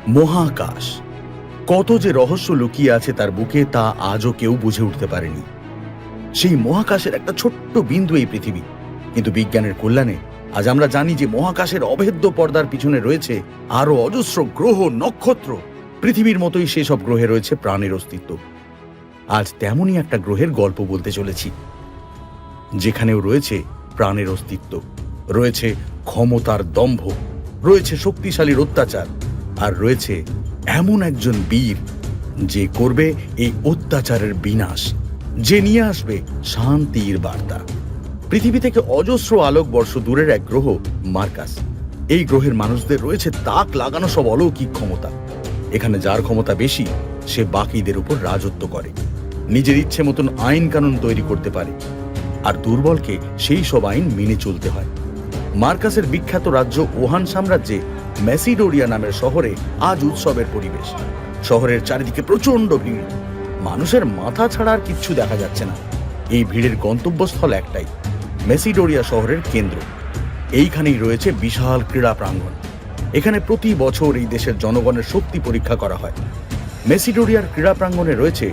মহাকাশ কত যে রহস্য লুকিয়ে আছে তার বুকে, তা আজও কেউ বুঝে উঠতে পারেনি। সেই মহাকাশের একটা ছোট্ট বিন্দু এই পৃথিবী, কিন্তু বিজ্ঞানের কল্যাণে আজ আমরা জানি যে মহাকাশের অভেদ্য পর্দার পিছনে রয়েছে আরো অজস্র গ্রহ, নক্ষত্র। পৃথিবীর মতোই সেসব গ্রহে রয়েছে প্রাণের অস্তিত্ব। আজ তেমনই একটা গ্রহের গল্প বলতে চলেছি, যেখানেও রয়েছে প্রাণের অস্তিত্ব, রয়েছে ক্ষমতার দম্ভ, রয়েছে শক্তিশালীর অত্যাচার, আর রয়েছে এমন একজন বীর যে করবে এই অত্যাচারের বিনাশ, যে নিয়ে আসবে শান্তির বার্তা। পৃথিবী থেকে অজস্র আলোকবর্ষ দূরের এক গ্রহ মার্কাস। এই গ্রহের মানুষদের রয়েছে তাক লাগানো সব অলৌকিক ক্ষমতা। এখানে যার ক্ষমতা বেশি সে বাকিদের উপর রাজত্ব করে, নিজের ইচ্ছে মতন আইন কানুন তৈরি করতে পারে, আর দুর্বলকে সেই সব আইন মেনে চলতে হয়। মার্কাসের বিখ্যাত রাজ্য ওহান সাম্রাজ্যে ম্যাসিডোরিয়া নামের শহরে আজ উৎসবের পরিবেশ। শহরের চারিদিকে প্রচন্ড ভিড়, মানুষের মাথা ছাড়া আর কিচ্ছু দেখা যাচ্ছে না। এই ভিড়ের গন্তব্যস্থল একটাই, ম্যাসিডোরিয়া শহরের কেন্দ্র। এইখানেই রয়েছে বিশাল ক্রীড়া প্রাঙ্গণ। এখানে প্রতি বছর এই দেশের জনগণের শক্তি পরীক্ষা করা হয়। ম্যাসিডোরিয়ার ক্রীড়া প্রাঙ্গণে রয়েছে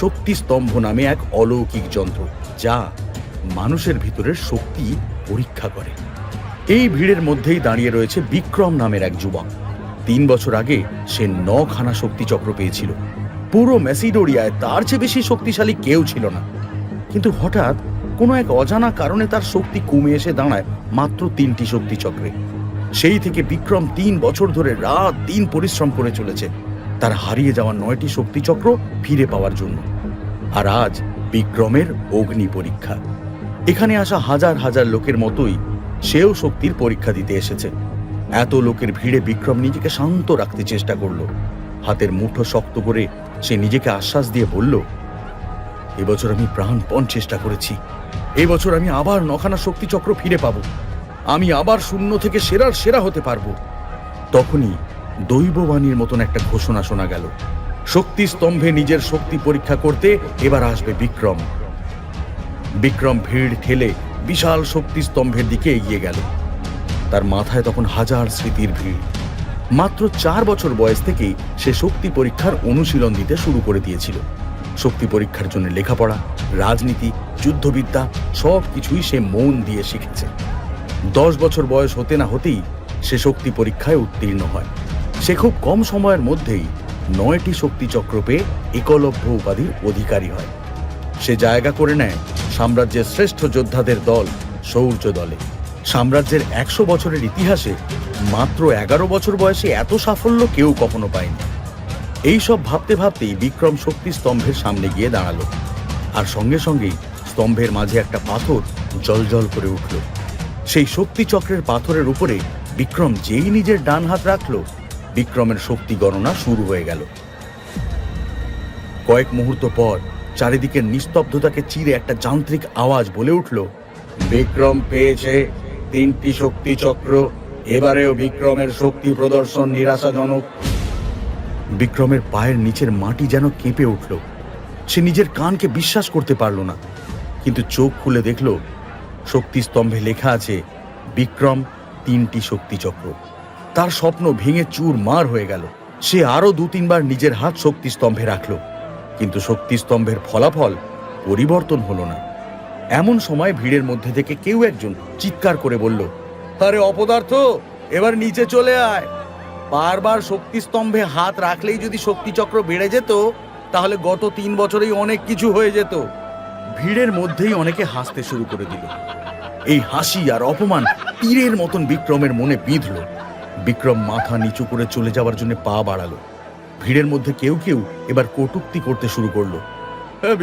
শক্তি স্তম্ভ নামে এক অলৌকিক যন্ত্র, যা মানুষের ভিতরের শক্তি পরীক্ষা করে। এই ভিড়ের মধ্যেই দাঁড়িয়ে রয়েছে বিক্রম নামের এক যুবক। 3 বছর আগে সে 9খানা শক্তিচক্র পেয়েছিল। পুরো ম্যাসিডোরিয়ায় তার চেয়ে বেশি শক্তিশালী কেউ ছিল না। কিন্তু হঠাৎ কোনো এক অজানা কারণে তার শক্তি কমে এসে দাঁড়ায় মাত্র 3টি শক্তিচক্রে। সেই থেকে বিক্রম 3 বছর ধরে রাত দিন পরিশ্রম করে চলেছে তার হারিয়ে যাওয়া 9টি শক্তিচক্র ফিরে পাওয়ার জন্য। আর আজ বিক্রমের অগ্নি পরীক্ষা। এখানে আসা হাজার হাজার লোকের মতোই সেও শক্তির পরীক্ষা দিতে এসেছে। এত লোকের ভিড়ে বিক্রম নিজেকে শান্ত রাখতে চেষ্টা করলো। হাতের মুঠো শক্ত করে সে নিজেকে আশ্বাস দিয়ে বলল, এবছর আমি প্রাণপণ চেষ্টা করেছি। এবছর আমি আবার 9খানা শক্তিচক্র ফিরে পাবো। আমি আবার শূন্য থেকে সেরার সেরা হতে পারবো। তখনই দৈববাণীর মতন একটা ঘোষণা শোনা গেল, শক্তি স্তম্ভে নিজের শক্তি পরীক্ষা করতে এবার আসবে বিক্রম। বিক্রম ভিড় ঠেলে বিশাল শক্তি স্তম্ভের দিকে এগিয়ে গেল। তার মাথায় তখন হাজার স্মৃতির ভিড়। মাত্র 4 বছর বয়স থেকেই সে শক্তি পরীক্ষার অনুশীলন দিতে শুরু করে দিয়েছিল। শক্তি পরীক্ষার জন্য লেখাপড়া, রাজনীতি, যুদ্ধবিদ্যা সব কিছুই সে মন দিয়ে শিখেছে। 10 বছর বয়স হতে না হতেই সে শক্তি পরীক্ষায় উত্তীর্ণ হয়। সে খুব কম সময়ের মধ্যেই 9টি শক্তিচক্র পেয়ে একলব্য উপাধির অধিকারী হয়। সে জায়গা করে নেয় সাম্রাজ্যের শ্রেষ্ঠ যোদ্ধাদের দল শৌর্য দলে। সাম্রাজ্যের 100 বছরের ইতিহাসে মাত্র 11 বছর বয়সে এত সাফল্য কেউ কখনো পায়নি। এই সব ভাবতে ভাবতেই বিক্রম শক্তি স্তম্ভের সামনে গিয়ে দাঁড়ালো, আর সঙ্গে সঙ্গেই স্তম্ভের মাঝে একটা পাথর জ্বলজ্বল করে উঠল। সেই শক্তি চক্রের পাথরের উপরে বিক্রম যেই নিজের ডান হাত রাখল, বিক্রমের শক্তি গণনা শুরু হয়ে গেল। কয়েক মুহূর্ত পর চারিদিকের নিস্তব্ধতাকে চিরে একটা যান্ত্রিক আওয়াজ বলে উঠল, বিক্রম পেয়েছে 3টি শক্তি চক্র। এবারেও বিক্রমের শক্তি প্রদর্শন নিরাশাজনক। বিক্রমের পায়ের নিচের মাটি যেন কেঁপে উঠল। সে নিজের কানকে বিশ্বাস করতে পারল না, কিন্তু চোখ খুলে দেখল শক্তি স্তম্ভে লেখা আছে বিক্রম 3টি শক্তি চক্র। তার স্বপ্ন ভেঙে চুরমার হয়ে গেল। সে আরো 2-3 বার নিজের হাত শক্তি স্তম্ভে রাখল, কিন্তু শক্তি স্তম্ভের ফলাফল পরিবর্তন হলো না। এমন সময় ভিড়ের মধ্যে থেকে কেউ একজন চিৎকার করে বলল, আরে অপদার্থ, এবার নিচে চলে আয়। বারবার শক্তি স্তম্ভে হাত রাখলেই যদি শক্তিচক্র বেড়ে যেত, তাহলে গত 3 বছরেই অনেক কিছু হয়ে যেত। ভিড়ের মধ্যেই অনেকে হাসতে শুরু করে দিল। এই হাসি আর অপমান তীরের মতন বিক্রমের মনে বিঁধল। বিক্রম মাথা নিচু করে চলে যাওয়ার জন্য পা বাড়ালো। ভিড়ের মধ্যে কেউ কেউ এবার কটূক্তি করতে শুরু করলো,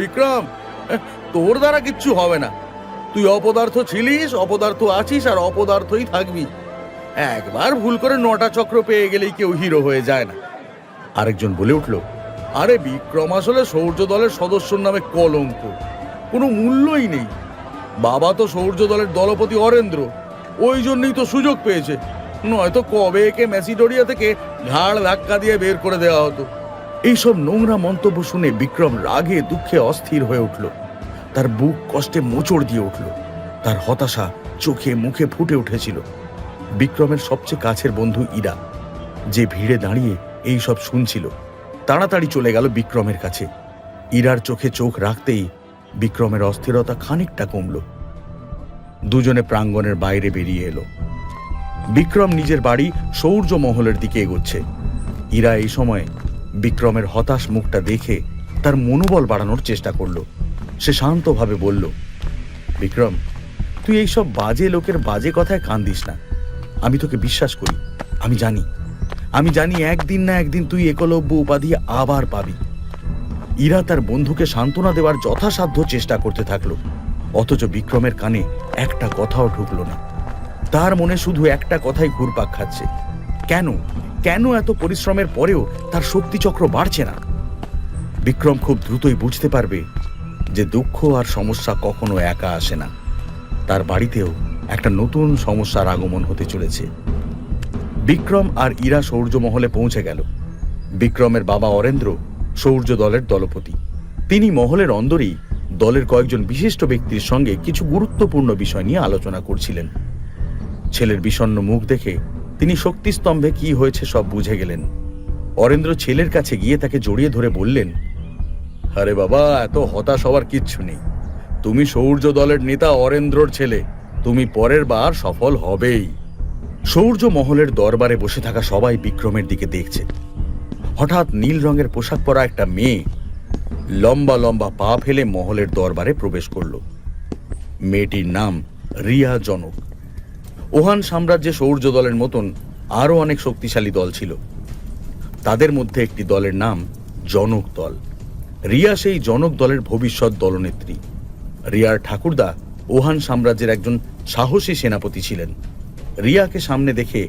বিক্রম, তোর দ্বারা কিচ্ছু হবে না। তুই অপদার্থ ছিলিস, অপদার্থ আছিস, আর অপদার্থই থাকবি। একবার ভুল করে 9টা চক্র পেয়ে গেলেই কেউ হিরো হয়ে যায় না। আরেকজন বলে উঠল, আরে বিক্রম আসলে শৌর্য দলের সদস্যর নামে কলঙ্ক, কোনো মূল্যই নেই। বাবা তো শৌর্য দলের দলপতি অরেন্দ্র, ওই জন্যই তো সুযোগ পেয়েছে, নয়তো কবে একে ম্যাসিডোরিয়া থেকে ঘাড় ধাক্কা দিয়ে বের করে দেওয়া হতো। এইসব নোংরা মন্তব্য শুনে বিক্রম রাগে দুঃখে অস্থির হয়ে উঠল। তার বুক কষ্টে মোচড় দিয়ে উঠল। তার হতাশা চোখে মুখে ফুটে উঠেছিল। বিক্রমের সবচেয়ে কাছের বন্ধু ইরা, যে ভিড়ে দাঁড়িয়ে এই সব শুনছিল তাড়াতাড়ি চলে গেল বিক্রমের কাছে। ইরার চোখে চোখ রাখতেই বিক্রমের অস্থিরতা খানিকটা কমল। দুজনে প্রাঙ্গণের বাইরে বেরিয়ে এলো। বিক্রম নিজের বাড়ি সৌর্য মহলের দিকে এগোচ্ছে। ইরা এই সময় বিক্রমের হতাশ মুখটা দেখে তার মনোবল বাড়ানোর চেষ্টা করলো। সে শান্তভাবে বলল, বিক্রম, তুই এইসব বাজে লোকের বাজে কথায় কান দিস না। আমি তোকে বিশ্বাস করি। আমি জানি একদিন না একদিন তুই একলব্য উপাধি আবার পাবি। ইরা তার বন্ধুকে সান্ত্বনা দেওয়ার যথাসাধ্য চেষ্টা করতে থাকলো, অথচ বিক্রমের কানে একটা কথাও ঢুকলো না। তার মনে শুধু একটা কথাই ঘুরপাক খাচ্ছে, কেন এত পরিশ্রমের পরেও তার শক্তিচক্র বাড়ছে না। বিক্রম খুব দ্রুতই বুঝতে পারবে যে দুঃখ আর সমস্যা কখনো একা আসে না। তার বাড়িতেও একটা নতুন সমস্যার আগমন হতে চলেছে। বিক্রম আর ইরা সৌর্য মহলে পৌঁছে গেল। বিক্রমের বাবা অরেন্দ্র সৌর্য দলের দলপতি। তিনি মহলের অন্দরেই দলের কয়েকজন বিশিষ্ট ব্যক্তির সঙ্গে কিছু গুরুত্বপূর্ণ বিষয় নিয়ে আলোচনা করছিলেন। ছেলের বিষণ্ণ মুখ দেখে তিনি শক্তিস্তম্ভে কি হয়েছে সব বুঝে গেলেন। অরেন্দ্র ছেলের কাছে গিয়ে তাকে জড়িয়ে ধরে বললেন, আরে বাবা, এত হতাশ হওয়ার কিচ্ছু নেই। তুমি সৌর্য দলের নেতা অরেন্দ্রর ছেলে, তুমি পরের বার সফল হবেই। সৌর্য মহলের দরবারে বসে থাকা সবাই বিক্রমের দিকে দেখছে। হঠাৎ নীল রঙের পোশাক পরা একটা মেয়ে লম্বা লম্বা পা ফেলে মহলের দরবারে প্রবেশ করল। মেয়েটির নাম রিয়া জনক। ওহান সাম্রাজ্যে সৌর্য দলের মতন আরো অনেক শক্তিশালী দল ছিল। তাদের মধ্যে একটি দলের নাম জনক দল। রিয়া সেই জনক দলের ভবিষ্যৎ দলনেত্রী। রিয়ার ঠাকুরদা ওহান সাম্রাজ্যের একজন সাহসী সেনাপতি ছিলেন। রিয়াকে সামনে দেখে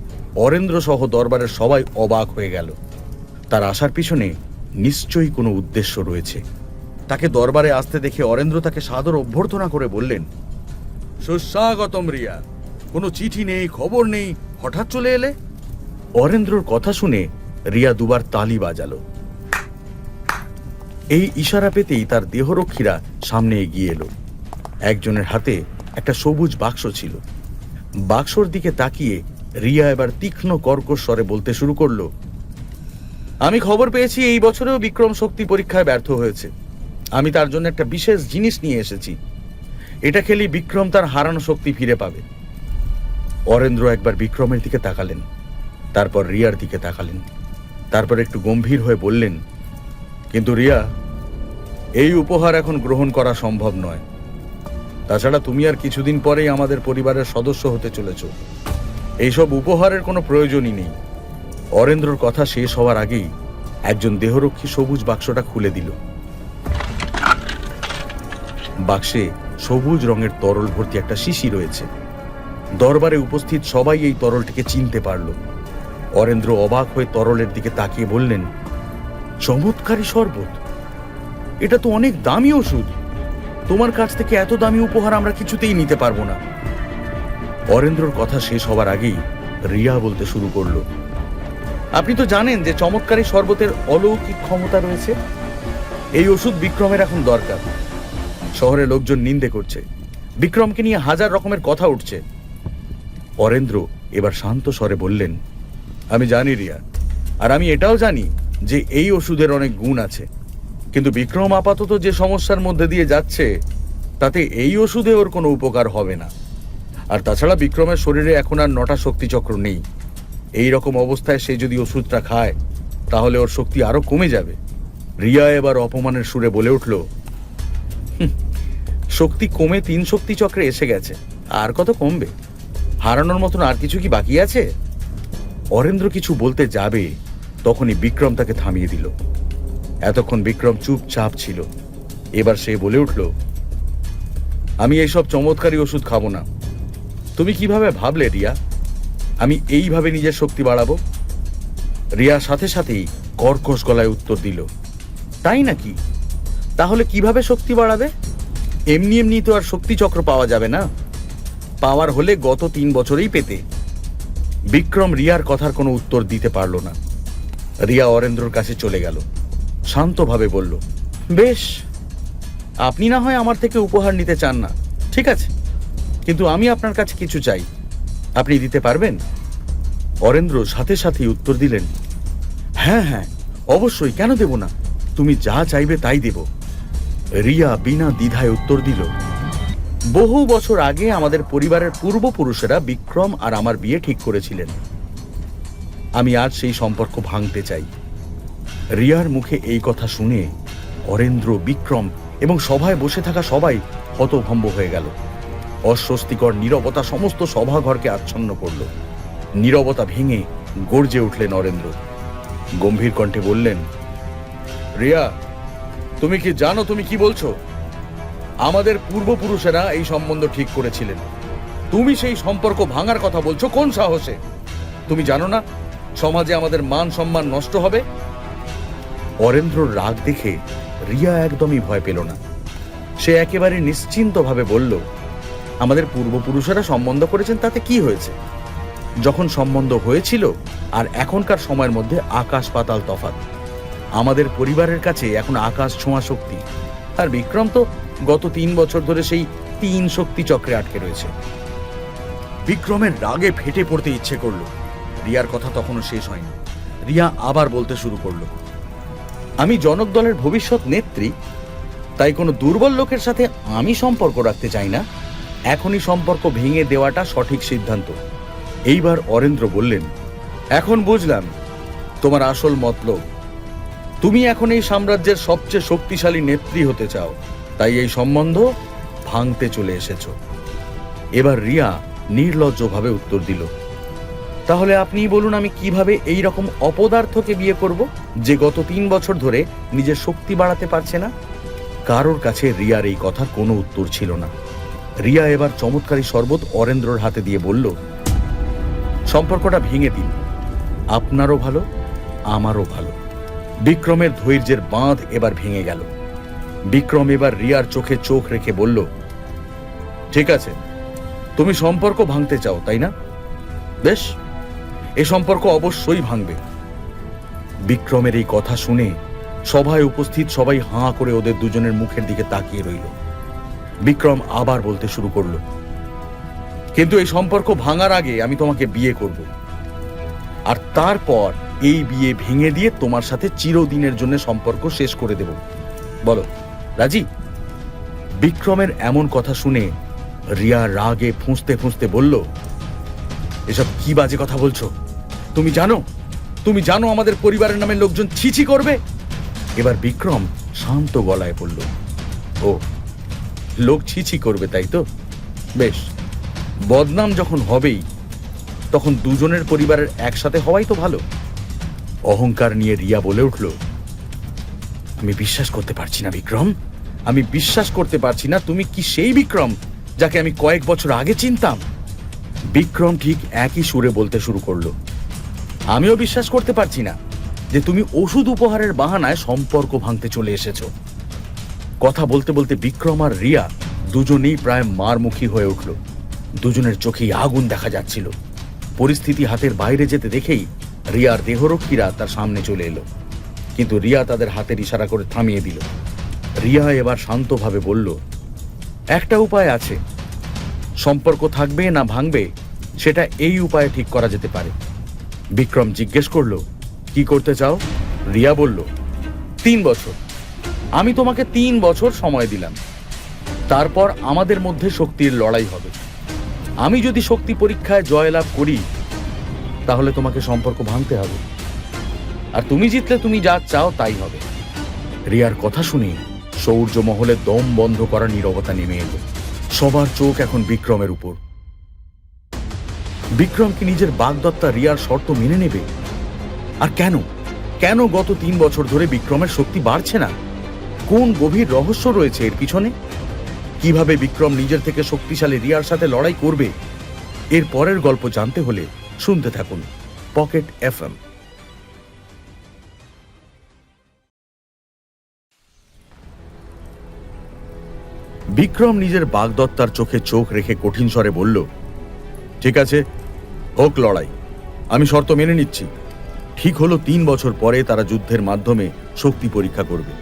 অরেন্দ্র সহ দরবারের সবাই অবাক হয়ে গেল। তার আসার পিছনে নিশ্চয়ই কোনো উদ্দেশ্য রয়েছে। তাকে দরবারে আসতে দেখে অরেন্দ্র তাকে সাদর অভ্যর্থনা করে বললেন, সুস্বাগতম রিয়া। কোনো চিঠি নেই, খবর নেই, হঠাৎ চলে এলে? অরেন্দ্রর কথা শুনে রিয়া দুবার তালি বাজালো। এই ইশারা পেতেই তার দেহরক্ষীরা সামনে এগিয়ে এলো। একজনের হাতে একটা সবুজ বাক্স ছিল। বাক্সর দিকে তাকিয়ে রিয়া এবার তীক্ষ্ণ কর্কশ স্বরে বলতে শুরু করলো, আমি খবর পেয়েছি এই বছরেও বিক্রম শক্তি পরীক্ষায় ব্যর্থ হয়েছে। আমি তার জন্য একটা বিশেষ জিনিস নিয়ে এসেছি। এটা খেলে বিক্রম তার হারানো শক্তি ফিরে পাবে। অরেন্দ্র একবার বিক্রমের দিকে তাকালেন, তারপর রিয়ার দিকে তাকালেন, তারপর একটু গম্ভীর হয়ে বললেন, কিন্তু রিয়া, এই উপহার এখন গ্রহণ করা সম্ভব নয়। তাছাড়া তুমি আর কিছুদিন পরেই আমাদের পরিবারের সদস্য হতে চলেছ। এইসব উপহারের কোনো প্রয়োজনই নেই। অরেন্দ্রর কথা শেষ হওয়ার আগেই একজন দেহরক্ষী সবুজ বাক্সটা খুলে দিল। বাক্সে সবুজ রঙের তরল ভর্তি একটা শিশি রয়েছে। দরবারে উপস্থিত সবাই এই তরলটিকে চিনতে পারল। অরেন্দ্র অবাক হয়ে তরলের দিকে তাকিয়ে বললেন, চমৎকারী শরবত। এটা তো অনেক দামি ওষুধ। তোমার কাছ থেকে এত দামি উপহার আমরা কিছুতেই নিতে পারবো না। অরেন্দ্রর কথা শেষ হওয়ার আগেই রিয়া বলতে শুরু করলো, আপনি তো জানেন যে চমৎকারী শরবতের অলৌকিক ক্ষমতা রয়েছে। এই ওষুধ বিক্রমের এখন দরকার। শহরে লোকজন নিন্দে করছে, বিক্রমকে নিয়ে হাজার রকমের কথা উঠছে। অরেন্দ্র এবার শান্ত স্বরে বললেন, আমি জানি রিয়া, আর আমি এটাও জানি যে এই ওষুধের অনেক গুণ আছে। কিন্তু বিক্রম আপাতত যে সমস্যার মধ্যে দিয়ে যাচ্ছে তাতে এই ওষুধে ওর কোনো উপকার হবে না। আর তাছাড়া বিক্রমের শরীরে এখন আর 9টা শক্তিচক্র নেই। এই রকম অবস্থায় সে যদি ওষুধটা খায় তাহলে ওর শক্তি আরো কমে যাবে। রিয়া এবার অপমানের সুরে বলে উঠল, শক্তি কমে 3 শক্তিচক্রে এসে গেছে, আর কত কমবে? হারানোর মতন আর কিছু কি বাকি আছে? অরেন্দ্র কিছু বলতে যাবে তখনই বিক্রম তাকে থামিয়ে দিল। এতক্ষণ বিক্রম চুপচাপ ছিল। এবার সে বলে উঠল, আমি এইসব চমৎকারী ওষুধ খাবো না। তুমি কিভাবে ভাবলে রিয়া আমি এইভাবে নিজের শক্তি বাড়াবো? রিয়া সাথে সাথেই কর্কশ গলায় উত্তর দিল, তাই নাকি? তাহলে কিভাবে শক্তি বাড়াবে? এমনি এমনি তো আর শক্তিচক্র পাওয়া যাবে না। পাওয়ার হলে গত 3 বছরেই পেতে। বিক্রম রিয়ার কথার কোনো উত্তর দিতে পারল না। রিয়া অরেন্দ্রর কাছে চলে গেল, শান্তভাবে বলল, বেশ, আপনি না হয় আমার থেকে উপহার নিতে চান না, ঠিক আছে, কিন্তু আমি আপনার কাছে কিছু চাই। আপনি দিতে পারবেন? অরেন্দ্র সাথে সাথেই উত্তর দিলেন, হ্যাঁ হ্যাঁ, অবশ্যই, কেন দেব না? তুমি যা চাইবে তাই দেব। রিয়া বিনা দ্বিধায় উত্তর দিল, বহু বছর আগে আমাদের পরিবারের পূর্বপুরুষেরা বিক্রম আর আমার বিয়ে ঠিক করেছিলেন। আমি আজ সেই সম্পর্ক ভাঙতে চাই। রিয়ার মুখে এই কথা শুনে অরেন্দ্র, বিক্রম এবং সভায় বসে থাকা সবাই হতভম্ব হয়ে গেল। অস্বস্তিকর নীরবতা সমস্ত সভাঘরকে আচ্ছন্ন করল। নীরবতা ভেঙে গর্জে উঠলেন অরেন্দ্র। গম্ভীর কণ্ঠে বললেন, রিয়া, তুমি কি জানো তুমি কি বলছো? আমাদের পূর্বপুরুষেরা এই সম্বন্ধ ঠিক করেছিলেন। তুমি সেই সম্পর্ক ভাঙার কথা বলছো কোন সাহসে? তুমি জানো না সমাজে আমাদের মান সম্মান নষ্ট হবে? অরেন্দ্রর রাগ দেখে রিয়া একদমই ভয় পেল না। সে একেবারে নিশ্চিন্তভাবে বলল, আমাদের পূর্বপুরুষেরা সম্বন্ধ করেছেন তাতে কি হয়েছে? যখন সম্বন্ধ হয়েছিল আর এখনকার সময়ের মধ্যে আকাশ পাতাল তফাৎ। আমাদের পরিবারের কাছে এখন আকাশ ছোঁয়া শক্তি, আর বিক্রম তো গত 3 বছর ধরে সেই 3 শক্তি চক্রে আটকে রয়েছে। বিক্রমের রাগে ফেটে পড়তে ইচ্ছে করলো। রিয়ার কথা তখনও শেষ হয়নি। রিয়া আবার বলতে শুরু করলো, আমি জনক দলের ভবিষ্যৎ নেত্রী, তাই কোনো দুর্বল লোকের সাথে আমি সম্পর্ক রাখতে চাই না। এখনই সম্পর্ক ভেঙে দেওয়াটা সঠিক সিদ্ধান্ত। এইবার অরেন্দ্র বললেন, এখন বুঝলাম তোমার আসল মতলব। তুমি এখন এই সাম্রাজ্যের সবচেয়ে শক্তিশালী নেত্রী হতে চাও, তাই এই সম্বন্ধ ভাঙতে চলে এসেছো। এবার রিয়া নির্লজ্জভাবে উত্তর দিল, তাহলে আপনিই বলুন আমি কিভাবে এই রকম অপদার্থকে বিয়ে করব, যে গত 3 বছর ধরে নিজের শক্তি বাড়াতে পারছে না? কারোর কাছে রিয়ার এই কথা কোনো উত্তর ছিল না। রিয়া এবার চমৎকারী শরবত অরেন্দ্রর হাতে দিয়ে বলল, সম্পর্কটা ভেঙে দিন, আপনারও ভালো আমারও ভালো। বিক্রমের ধৈর্যের বাঁধ এবার ভেঙে গেল। বিক্রম এবার রিয়ার চোখে চোখ রেখে বলল, ঠিক আছে, তুমি সম্পর্ক ভাঙতে চাও তাই না? বেশ, এ সম্পর্ক অবশ্যই ভাঙবে। বিক্রমের এই কথা শুনে সভায় উপস্থিত সবাই হাঁ করে ওদের দুজনের মুখের দিকে তাকিয়ে রইল। বিক্রম আবার বলতে শুরু করলো, কিন্তু এই সম্পর্ক ভাঙার আগে আমি তোমাকে বিয়ে করব, আর তারপর এই বিয়ে ভেঙে দিয়ে তোমার সাথে চিরদিনের জন্য সম্পর্ক শেষ করে দেব। বলো, রাজি? বিক্রমের এমন কথা শুনে রিয়া রাগে ফুঁসতে ফুঁসতে বলল, এসব কি বাজে কথা বলছো? তুমি জানো আমাদের পরিবারের নামে লোকজন ছিছি করবে। এবার বিক্রম শান্ত গলায় বলল, ও, লোক ছিছি করবে তাই তো? বেশ, বদনাম যখন হবেই তখন দুজনের পরিবারের একসাথে হওয়াই তো ভালো। অহংকার নিয়ে রিয়া বলে উঠল, আমি বিশ্বাস করতে পারছি না বিক্রম, আমি বিশ্বাস করতে পারছি না তুমি কি সেই বিক্রম যাকে আমি কয়েক বছর আগে চিনতাম। বিক্রম ঠিক একই সুরে বলতে শুরু করলো, আমিও বিশ্বাস করতে পারছি না যে তুমি ওষুধ উপহারের বাহানায় সম্পর্ক ভাঙতে চলে এসেছো। কথা বলতে বলতে বিক্রম আর রিয়া দুজনেই প্রায় মারমুখী হয়ে উঠল। দুজনের চোখেই আগুন দেখা যাচ্ছিল। পরিস্থিতি হাতের বাইরে যেতে দেখেই রিয়ার দেহরক্ষীরা তার সামনে চলে এলো, কিন্তু রিয়া তাদের হাতের ইশারা করে থামিয়ে দিল। রিয়া এবার শান্তভাবে বলল, একটা উপায় আছে, সম্পর্ক থাকবে না ভাঙবে সেটা এই উপায়ে ঠিক করা যেতে পারে। বিক্রম জিজ্ঞেস করলো, কি করতে চাও? রিয়া বলল, 3 বছর। আমি তোমাকে 3 বছর সময় দিলাম, তারপর আমাদের মধ্যে শক্তির লড়াই হবে। আমি যদি শক্তি পরীক্ষায় জয়লাভ করি তাহলে তোমাকে সম্পর্ক ভাঙতে হবে, আর তুমি জিতলে তুমি যা চাও তাই হবে। রিয়ার কথা শুনে সৌর্য মহলে দম বন্ধ করা নীরবতা নেমে এলো। সবার চোখ এখন বিক্রমের উপর। বিক্রম কি নিজের বাগদত্তা রিয়ার শর্ত মেনে নেবে? আর কেন গত 3 বছর ধরে বিক্রমের শক্তি বাড়ছে না? কোন গভীর রহস্য রয়েছে এর পিছনে? কিভাবে বিক্রম নিজের থেকে শক্তিশালী রিয়ার সাথে লড়াই করবে? এর পরের গল্প জানতে হলে শুনতে থাকুন পকেট এফএম। বিক্রম নিজের বাগদত্তার চোখে চোখ রেখে কঠিন স্বরে বলল, ঠিক আছে, হোক লড়াই, আমি শর্ত মেনে নিচ্ছি। ঠিক হলো 3 বছর পরে তারা যুদ্ধের মাধ্যমে শক্তি পরীক্ষা করবে।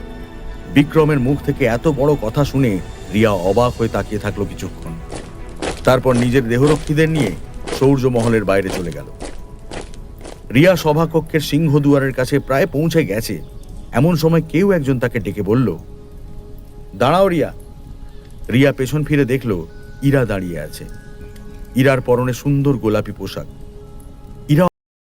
বিক্রমের মুখ থেকে এত বড় কথা শুনে রিয়া অবাক হয়ে তাকিয়ে থাকলো কিছুক্ষণ। তারপর নিজের দেহরক্ষীদের নিয়ে সৌর্য মহলের বাইরে চলে গেল। রিয়া সভাকক্ষের সিংহদুয়ারের কাছে প্রায় পৌঁছে গেছে, এমন সময় কেউ একজন তাকে ডেকে বলল, দাঁড়াও রিয়া। রিয়া পেছন ফিরে দেখল ইরা দাঁড়িয়ে আছে। ইরার পরনে সুন্দর গোলাপি পোশাক,